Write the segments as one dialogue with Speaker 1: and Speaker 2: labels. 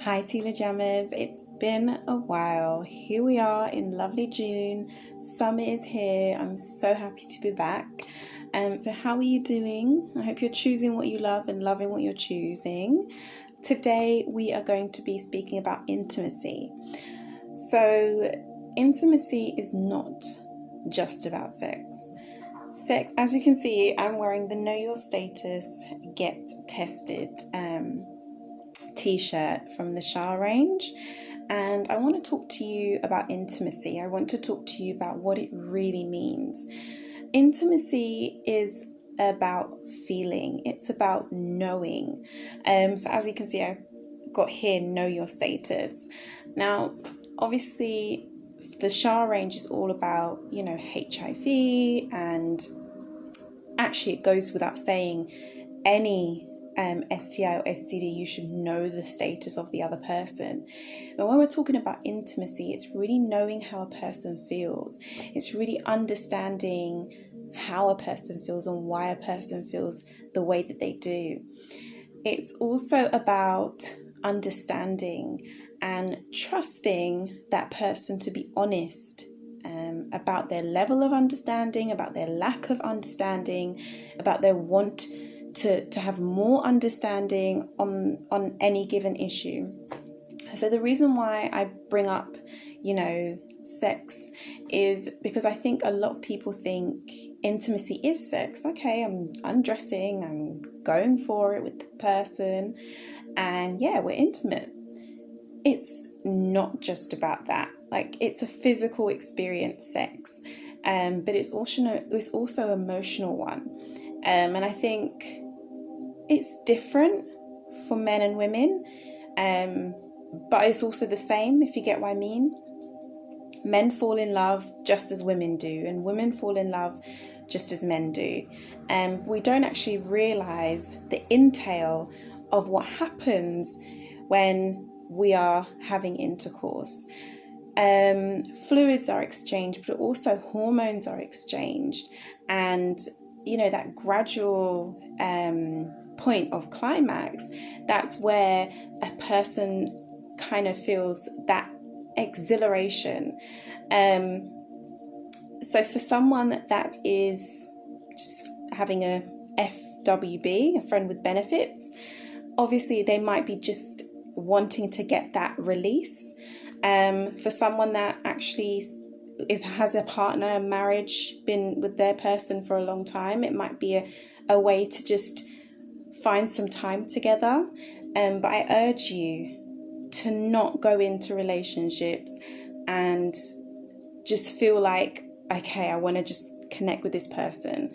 Speaker 1: Hi Teela Jammers, it's been a while. Here we are in lovely June. Summer is here. I'm so happy to be back. So how are you doing? I hope you're choosing what you love and loving what you're choosing. Today we are going to be speaking about intimacy. So intimacy is not just about sex. Sex, as you can see, I'm wearing the Know Your Status Get Tested t-shirt from the Shah range, and I want to talk to you about intimacy. I want to talk to you about what it really means. Intimacy is about feeling, it's about knowing. So as you can see, I've got here Know Your Status. Now obviously the Shah range is all about, HIV, and actually it goes without saying, any STI or STD, you should know the status of the other person. But when we're talking about intimacy, it's really knowing how a person feels. It's really understanding how a person feels and why a person feels the way that they do. It's also about understanding and trusting that person to be honest about their level of understanding, about their lack of understanding, about their want to have more understanding on any given issue. So the reason why I bring up, sex is because I think a lot of people think intimacy is sex. Okay, I'm undressing, I'm going for it with the person, and yeah, we're intimate. It's not just about that. Like, it's a physical experience, sex, but it's also an emotional one. And I think it's different for men and women, but it's also the same, if you get what I mean. Men fall in love just as women do, and women fall in love just as men do. We don't actually realise the entail of what happens when we are having intercourse. Fluids are exchanged, but also hormones are exchanged, and that gradual point of climax, that's where a person kind of feels that exhilaration. So for someone that is just having a FWB, a friend with benefits, obviously they might be just wanting to get that release. For someone that actually has a partner, a marriage, been with their person for a long time, it might be a way to just find some time together. But I urge you to not go into relationships and just feel like, okay, I want to just connect with this person.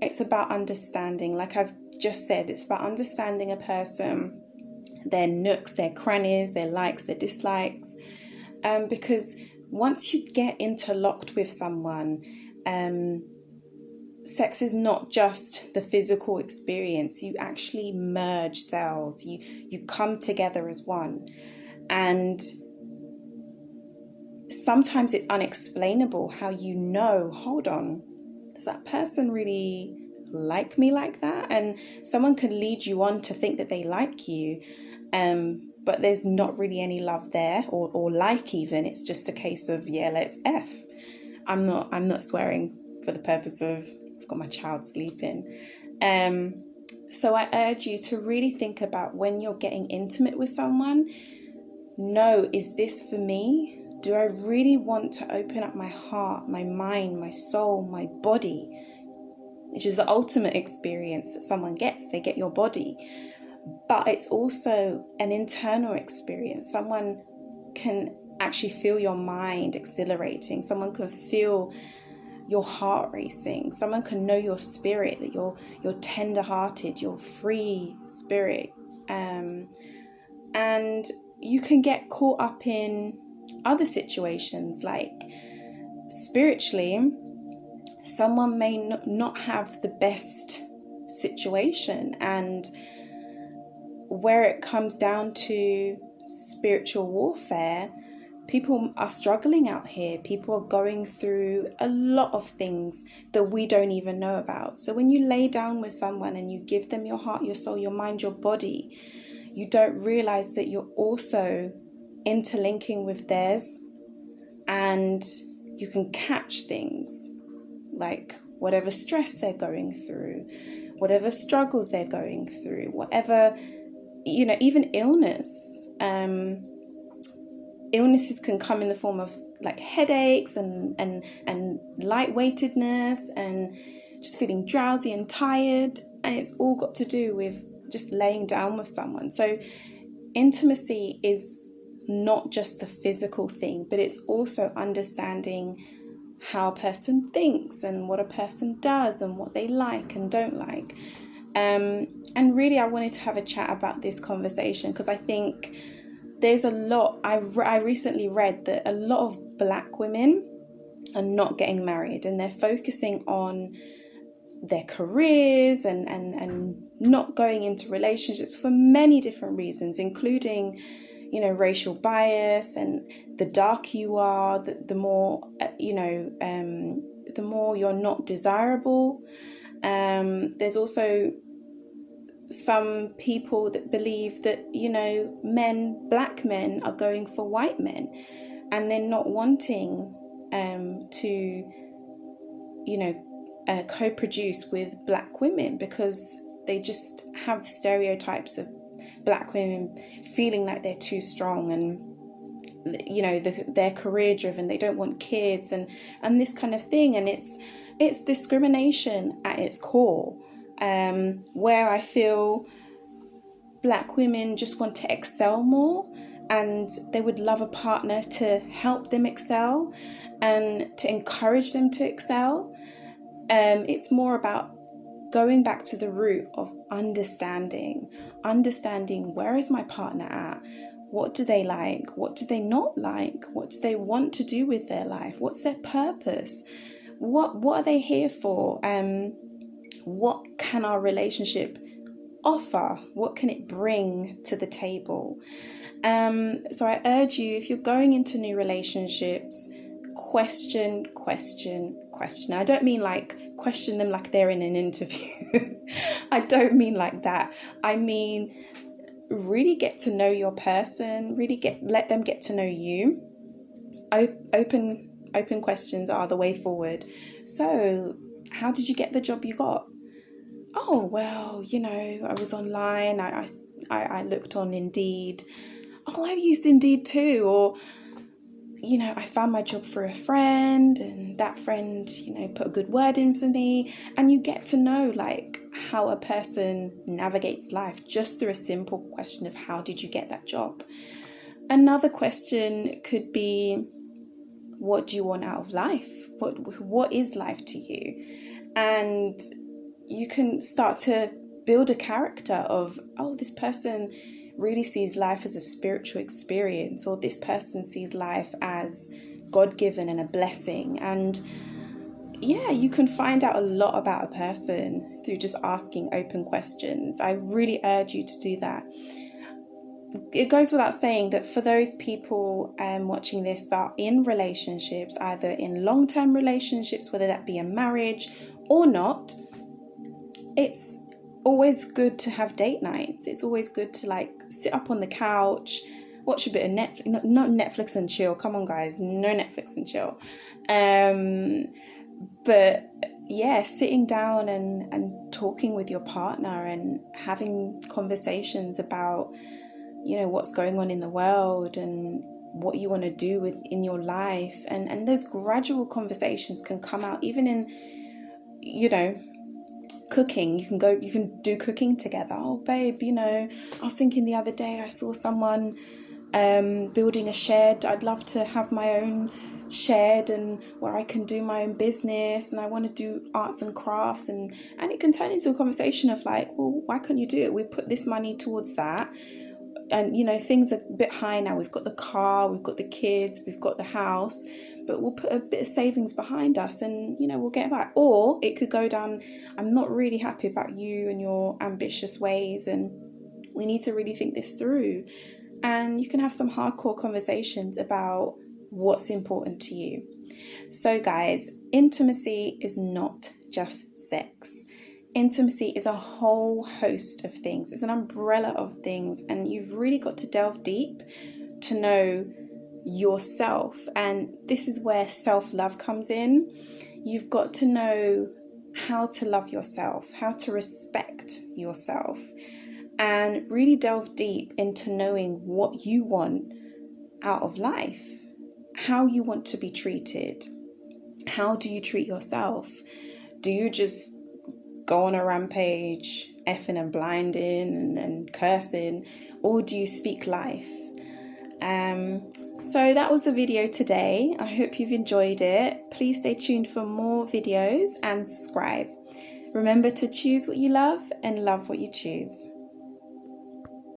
Speaker 1: It's about understanding. Like I've just said, it's about understanding a person, their nooks, their crannies, their likes, their dislikes, because once you get interlocked with someone, sex is not just the physical experience. You actually merge cells. You come together as one. And sometimes it's unexplainable how hold on, does that person really like me like that? And someone can lead you on to think that they like you, but there's not really any love there, or like even. It's just a case of, let's F. I'm not swearing for the purpose of, I've got my child sleeping. So I urge you to really think about, when you're getting intimate with someone, is this for me? Do I really want to open up my heart, my mind, my soul, my body? Which is the ultimate experience that someone gets. They get your body. But it's also an internal experience. Someone can actually feel your mind exhilarating. Someone can feel your heart racing. Someone can know your spirit, that you're tender-hearted, you're free spirit. And you can get caught up in other situations, like spiritually, someone may not have the best situation, and where it comes down to spiritual warfare, people are struggling out here. People are going through a lot of things that we don't even know about. So when you lay down with someone and you give them your heart, your soul, your mind, your body, you don't realize that you're also interlinking with theirs, and you can catch things like whatever stress they're going through, whatever struggles they're going through, whatever, even illness. Illnesses can come in the form of like headaches and lightweightedness and just feeling drowsy and tired, and it's all got to do with just laying down with someone. So intimacy is not just the physical thing, but it's also understanding how a person thinks and what a person does and what they like and don't like. And really, I wanted to have a chat about this conversation because I think there's a lot. I recently read that a lot of Black women are not getting married, and they're focusing on their careers and not going into relationships for many different reasons, including racial bias, and the darker you are, the more the more you're not desirable. There's also some people that believe that Black men are going for white men, and they're not wanting to co-produce with Black women because they just have stereotypes of Black women feeling like they're too strong and they're career driven, they don't want kids and this kind of thing. And it's discrimination at its core, where I feel Black women just want to excel more, and they would love a partner to help them excel and to encourage them to excel. It's more about going back to the root of understanding where is my partner at, what do they like, what do they not like, what do they want to do with their life, what's their purpose, what are they here for, what can our relationship offer, what can it bring to the table. So I urge you, if you're going into new relationships, question. I don't mean like question them like they're in an interview. I don't mean like that. I mean really get to know your person, let them get to know you. Open questions are the way forward. So, how did you get the job you got? Oh, well, I was online. I looked on Indeed. Oh, I used Indeed too. Or I found my job for a friend, and that friend, put a good word in for me. And you get to know like how a person navigates life just through a simple question of how did you get that job? Another question could be, what do you want out of life? What is life to you? And you can start to build a character of, oh, this person really sees life as a spiritual experience, or this person sees life as God-given and a blessing. And yeah, you can find out a lot about a person through just asking open questions. I really urge you to do that. It goes without saying that for those people watching this that are in relationships, either in long-term relationships, whether that be a marriage or not, it's always good to have date nights. It's always good to like sit up on the couch, watch a bit of Netflix, not Netflix and chill. Come on, guys, no Netflix and chill. But yeah, sitting down and talking with your partner and having conversations about, what's going on in the world and what you want to do in your life. And those gradual conversations can come out even in, cooking. You can do cooking together. Oh, babe, I was thinking the other day I saw someone building a shed. I'd love to have my own shed and where I can do my own business, and I want to do arts and crafts, and it can turn into a conversation of like, well, why can't you do it? We put this money towards that, and things are a bit high now. We've got the car, we've got the kids, we've got the house, but we'll put a bit of savings behind us and we'll get back. Or it could go down, I'm not really happy about you and your ambitious ways, and we need to really think this through. And you can have some hardcore conversations about what's important to you. So guys, intimacy is not just sex. intimacy is a whole host of things. It's an umbrella of things, and you've really got to delve deep to know yourself. And this is where self-love comes in. You've got to know how to love yourself, how to respect yourself, and really delve deep into knowing what you want out of life, how you want to be treated. How do you treat yourself? Do you just go on a rampage, effing and blinding and cursing, or do you speak life? So that was the video today. I hope you've enjoyed it. Please stay tuned for more videos and subscribe. Remember to choose what you love and love what you choose.